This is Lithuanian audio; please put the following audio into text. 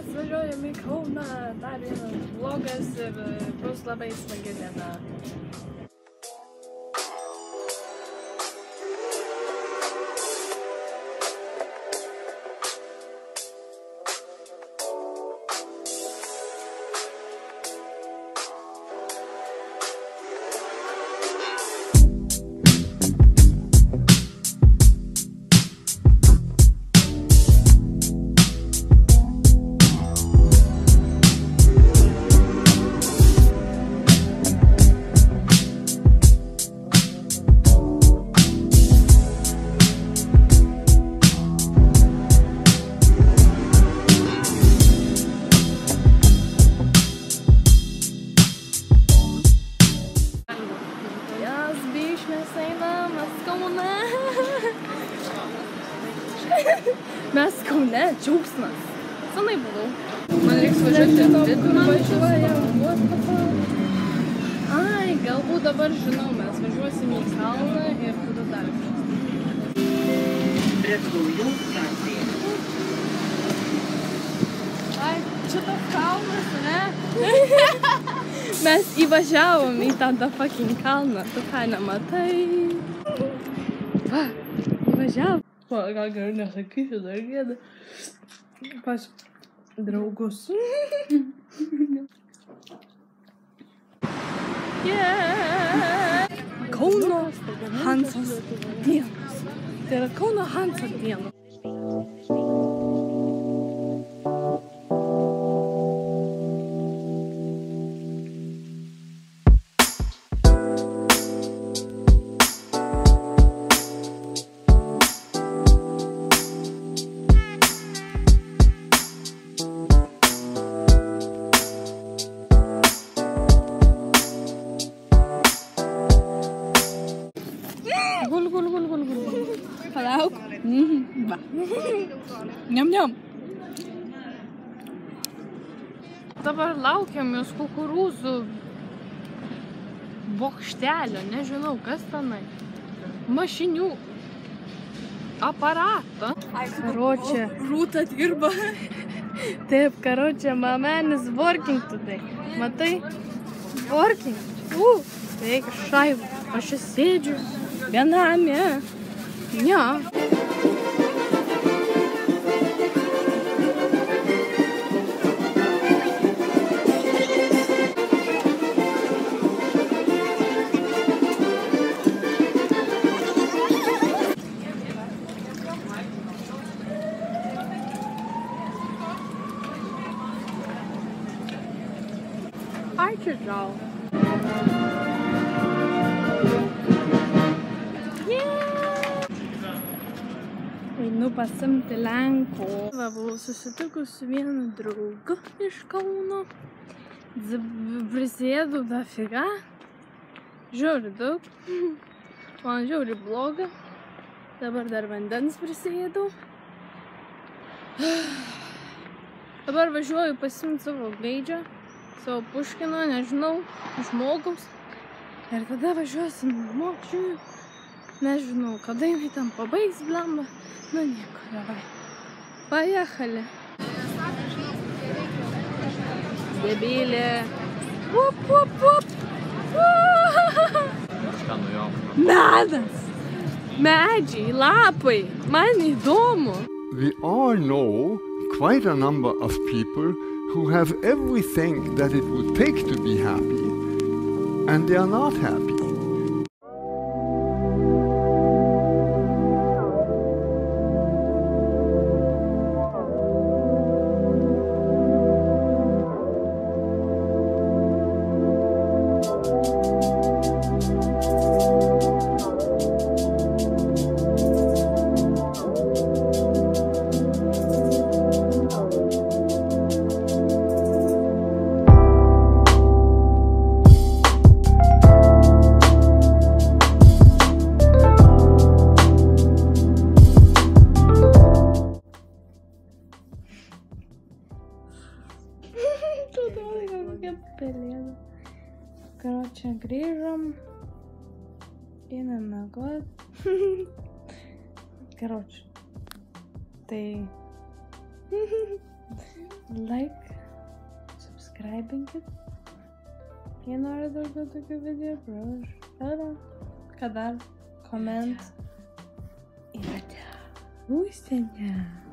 mes važiuojame į Kauną, dar vienas vlogas ir bus labai smagi diena. Mes Kaune, džiaugsmas. Senai buvau. Man reiks važiuoti vidų, man važiuoja. Ai, galbūt dabar žinau, mes važiuosim į kalną ir tada dar. Ai, čia tas kalnas, ne? Mes įvažiavom į tą fucking kalną. Tu ką nematai? Va, įvažiavom. Gal galiu nesakysiu dar gėdą. Pas draugus. Kauno Hansos dienos. Tai yra Kauno Hanso dienos. Palauk. Va. Niam, niam. Dabar laukiam jos kukurūzų bokštelio, nežinau, kas tenai. Mašinių aparatą. Karočią. Rūta dirba. Taip, karočią, mamenis working today. Matai? Working. Sveika, šaiva. Aš čia sėdžiu. Viename. Ja. Ačiū tau. Einu pasimti Lenkų. Va, buvau susitikus su vienu draugu iš Kauno. Prisėdau dafiga. Žiauri daug. Man žiauri bloga. Dabar dar vandens prisėdau. Dabar važiuoju pasimti savo gaidžią, savo Puškino, nežinau, žmogaus. Ir tada važiuosim namo, žiūriu. Nežinau, kada jinai tam pabaigs blamba. Nu nieko, davai. Поехали. Debilė. Up, up, up. Medas. Medžiai, lapai. Man įdomu. We all know quite a number of people who have everything that it would take to be happy, and they are not happy. Короче, grįžom. Einam miegot. Короче. Tai like, subscribinkit. Jei nori daugiau tokių video, prašau. Ką dar? Koment. Ir atia. Užsienio.